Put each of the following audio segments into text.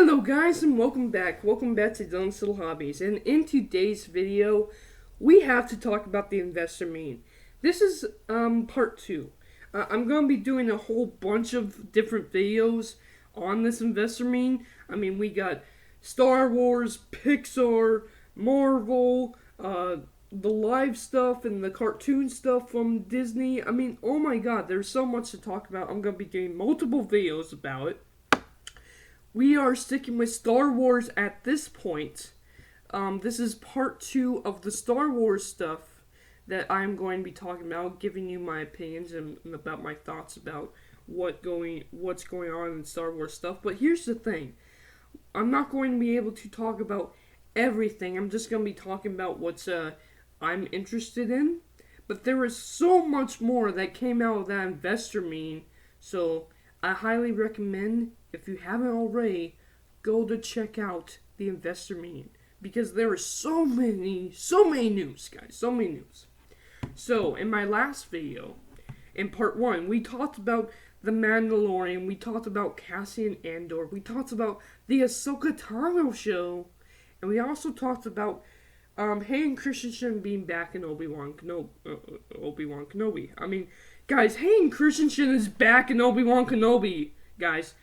Hello guys and welcome back. Welcome back to Dylan's Little Hobbies. And in today's video, we have to talk about the investor mean. This is part 2. I'm going to be doing a whole bunch of different videos on this investor mean. I mean, we got Star Wars, Pixar, Marvel, the live stuff and the cartoon stuff from Disney. I mean, oh my god, there's so much to talk about. I'm going to be doing multiple videos about it. We are sticking with Star Wars at this point. This is part 2 of the Star Wars stuff that I'm going to be talking about, giving you my opinions and about my thoughts about what's going on in Star Wars stuff. But here's the thing. I'm not going to be able to talk about everything. I'm just going to be talking about what's I'm interested in. But there is so much more that came out of that investor meeting. So I highly recommend, if you haven't already, go to check out the investor meeting. Because there is so many news, guys. So many news. So, in my last video, in part 1, we talked about The Mandalorian. We talked about Cassian Andor. We talked about the Ahsoka Tano show. And we also talked about Hayden Christensen being back in Obi-Wan Kenobi. I mean, guys, Hayden Christensen is back in Obi-Wan Kenobi, guys.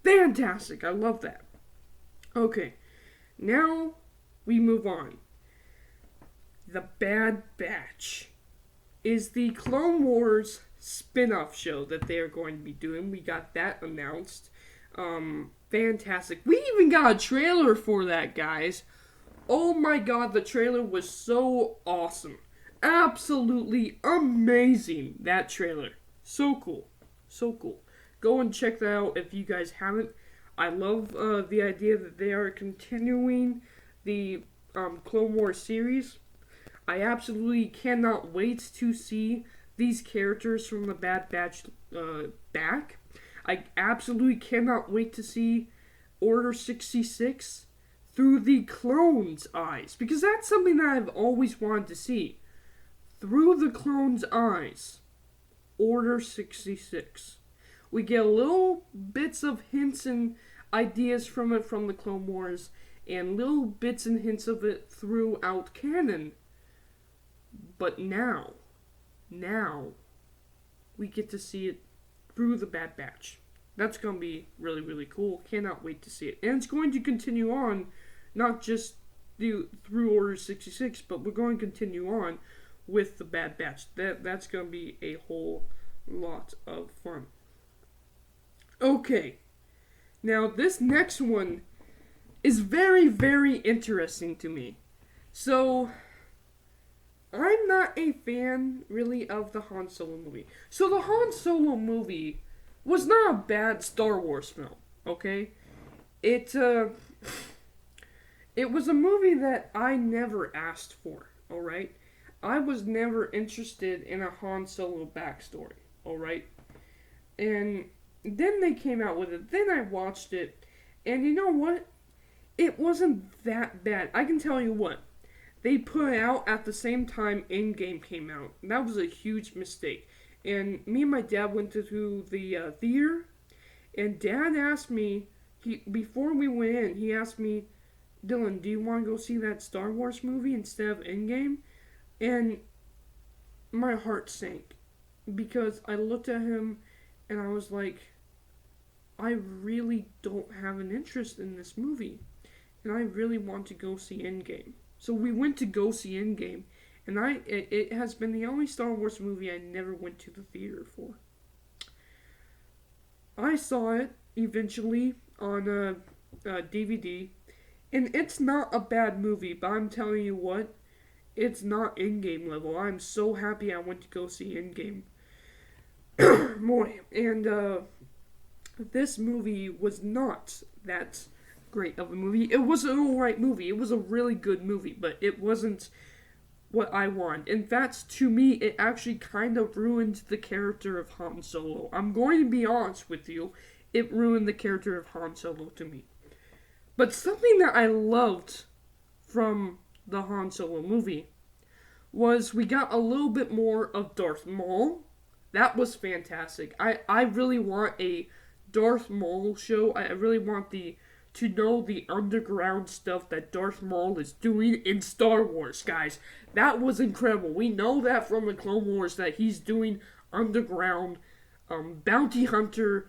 Fantastic. I love that. Okay, now we move on. The Bad Batch is the Clone Wars spin-off show that they are going to be doing. We got that announced. Fantastic. We even got a trailer for that, guys. Oh my god, the trailer was so awesome. Absolutely amazing, that trailer. So cool. So cool. Go and check that out if you guys haven't. I love the idea that they are continuing the Clone Wars series. I absolutely cannot wait to see these characters from the Bad Batch back. I absolutely cannot wait to see Order 66 through the clones' eyes. Because that's something that I've always wanted to see. Through the clones' eyes. Order 66. We get little bits of hints and ideas from it from the Clone Wars, and little bits and hints of it throughout canon. But now, we get to see it through the Bad Batch. That's going to be really, really cool. Cannot wait to see it. And it's going to continue on, not just through Order 66, but we're going to continue on with the Bad Batch. That's going to be a whole lot of fun. Okay, now this next one is very, very interesting to me. So, I'm not a fan, really, of the Han Solo movie. So the Han Solo movie was not a bad Star Wars film, okay? It was a movie that I never asked for, alright? I was never interested in a Han Solo backstory, alright? And then they came out with it. Then I watched it. And you know what? It wasn't that bad. I can tell you what. They put it out at the same time Endgame came out. That was a huge mistake. And me and my dad went to the theater. And Dad asked me, before we went in, he asked me, Dylan, do you want to go see that Star Wars movie instead of Endgame? And my heart sank. Because I looked at him and I was like, I really don't have an interest in this movie. And I really want to go see Endgame. So we went to go see Endgame. And it has been the only Star Wars movie I never went to the theater for. I saw it eventually on DVD. And it's not a bad movie, but I'm telling you what, it's not Endgame level. I'm so happy I went to go see Endgame. Boy, and this movie was not that great of a movie. It was an alright movie. It was a really good movie, but it wasn't what I want. In fact, to me, it actually kind of ruined the character of Han Solo. I'm going to be honest with you. It ruined the character of Han Solo to me. But something that I loved from the Han Solo movie was we got a little bit more of Darth Maul. That was fantastic. I really want a Darth Maul show. I really want the to know the underground stuff that Darth Maul is doing in Star Wars, guys. That was incredible. We know that from the Clone Wars that he's doing underground bounty hunter,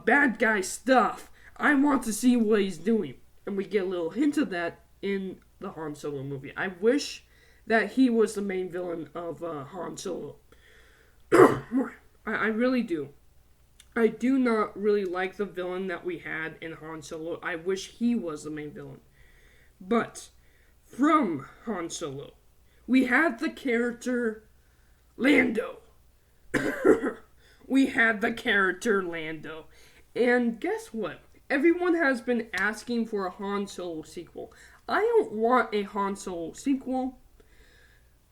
bad guy stuff. I want to see what he's doing. And we get a little hint of that in the Han Solo movie. I wish that he was the main villain of Han Solo. I really do. I do not really like the villain that we had in Han Solo. I wish he was the main villain. But from Han Solo, we had the character Lando. We had the character Lando. And guess what? Everyone has been asking for a Han Solo sequel. I don't want a Han Solo sequel,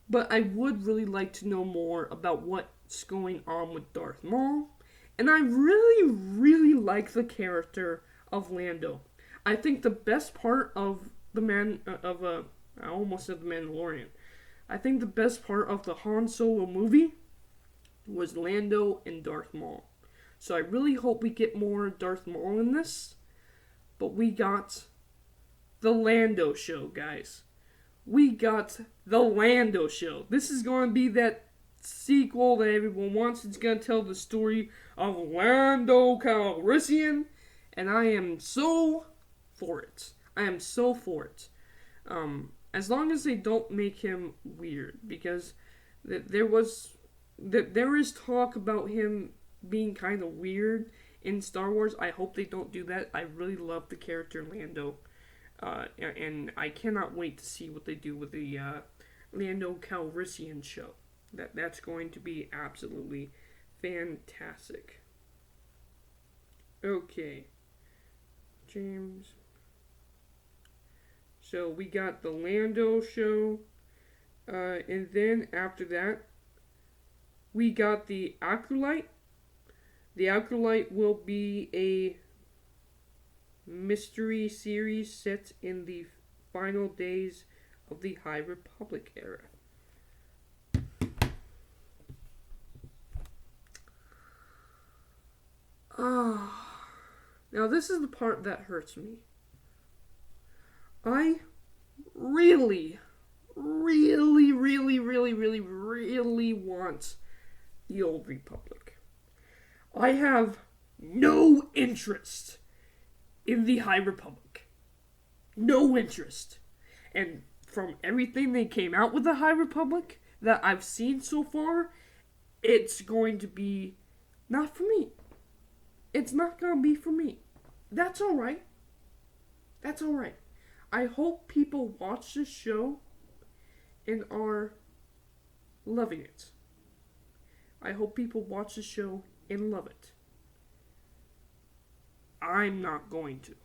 but I would really like to know more about what's going on with Darth Maul. And I really, really like the character of Lando. I think the best part of I almost said the Mandalorian. I think the best part of the Han Solo movie was Lando and Darth Maul. So I really hope we get more Darth Maul in this. But we got the Lando show, guys. We got the Lando show. This is going to be that sequel that everyone wants. It's going to tell the story of Lando Calrissian, and I am so for it. I am so for it. As long as they don't make him weird, because there is talk about him being kind of weird in Star Wars. I hope they don't do that. I really love the character Lando, and I cannot wait to see what they do with the Lando Calrissian show. That's going to be absolutely fantastic. Okay. James. So we got the Lando show. And then after that, we got the Acolyte. The Acolyte will be a mystery series set in the final days of the High Republic era. Now this is the part that hurts me. I really want the Old Republic. I have no interest in the High Republic. No interest. And from everything they came out with the High Republic that I've seen so far, it's going to be not for me. It's not going to be for me. That's alright. That's alright. I hope people watch this show and are loving it. I hope people watch the show and love it. I'm not going to.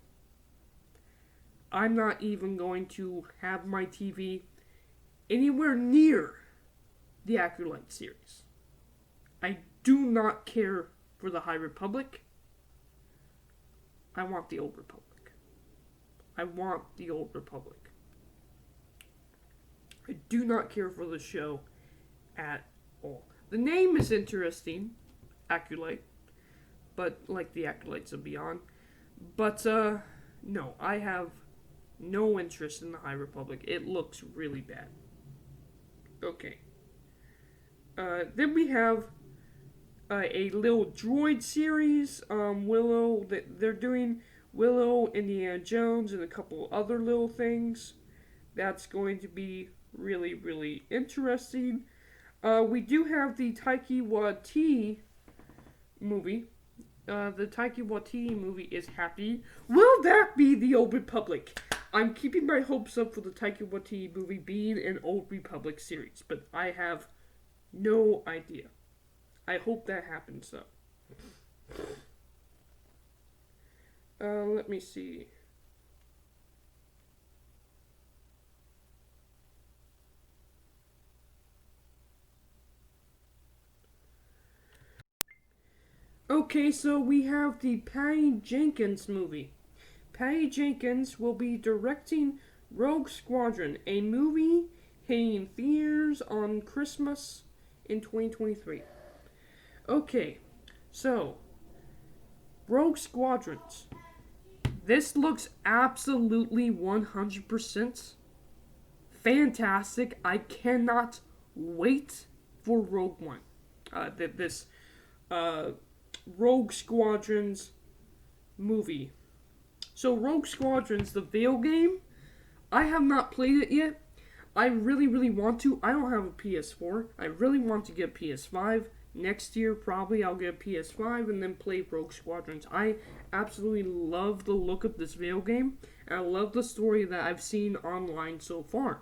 I'm not even going to have my TV anywhere near the Acolyte series. I do not care for the High Republic. I want the Old Republic. I want the Old Republic. I do not care for the show at all. The name is interesting, Acolyte, but like the Acolytes of Beyond. But, no, I have no interest in the High Republic. It looks really bad. Okay. Then we have a little droid series, Willow. They're doing Willow, Indiana Jones, and a couple other little things. That's going to be really, really interesting. We do have the Taika Waititi movie. The Taika Waititi movie is Happy. Will that be the Old Republic? I'm keeping my hopes up for the Taika Waititi movie being an Old Republic series, but I have no idea. I hope that happens, though. Let me see. Okay, so we have the Patty Jenkins movie. Patty Jenkins will be directing Rogue Squadron, a movie hitting theaters on Christmas in 2023. Okay, so Rogue Squadrons. This looks absolutely 100% fantastic. I cannot wait for Rogue One. This Rogue Squadrons movie. So Rogue Squadrons, the Veil game, I have not played it yet. I really want to. I don't have a PS4. I really want to get a PS5. Next year, probably, I'll get a PS5 and then play Rogue Squadrons. I absolutely love the look of this Veil game, and I love the story that I've seen online so far.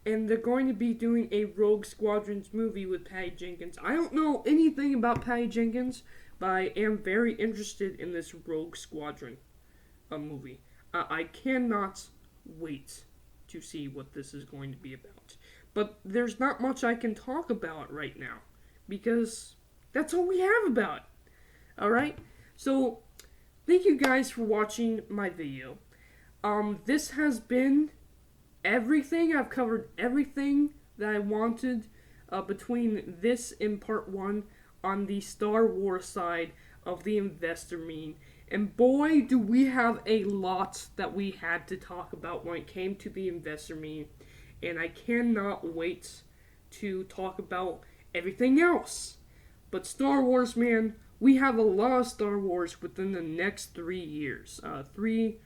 And they're going to be doing a Rogue Squadrons movie with Patty Jenkins. I don't know anything about Patty Jenkins, but I am very interested in this Rogue Squadron movie. I cannot wait to see what this is going to be about. But there's not much I can talk about right now, because that's all we have about it. Alright? So, thank you guys for watching my video. This has been everything. I've covered everything that I wanted between this and part 1 on the Star Wars side of the investor mean. And boy, do we have a lot that we had to talk about when it came to the investor mean. And I cannot wait to talk about everything else. But Star Wars, man, we have a lot of Star Wars within the next 3 years. 3,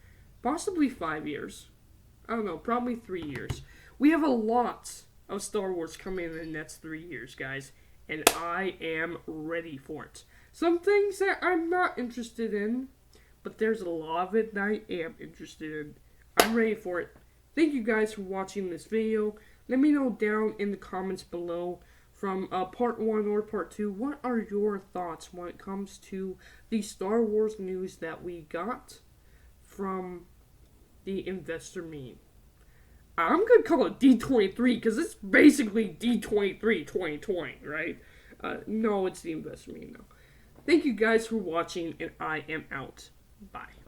possibly 5 years. I don't know, probably 3 years. We have a lot of Star Wars coming in the next 3 years, guys. And I am ready for it. Some things that I'm not interested in, but there's a lot of it that I am interested in. I'm ready for it. Thank you guys for watching this video. Let me know down in the comments below from part 1 or part 2, what are your thoughts when it comes to the Star Wars news that we got from the investor meme. I'm going to call it D23 because it's basically D23 2020, right? No, it's the investor meme now. Thank you guys for watching, and I am out. Bye.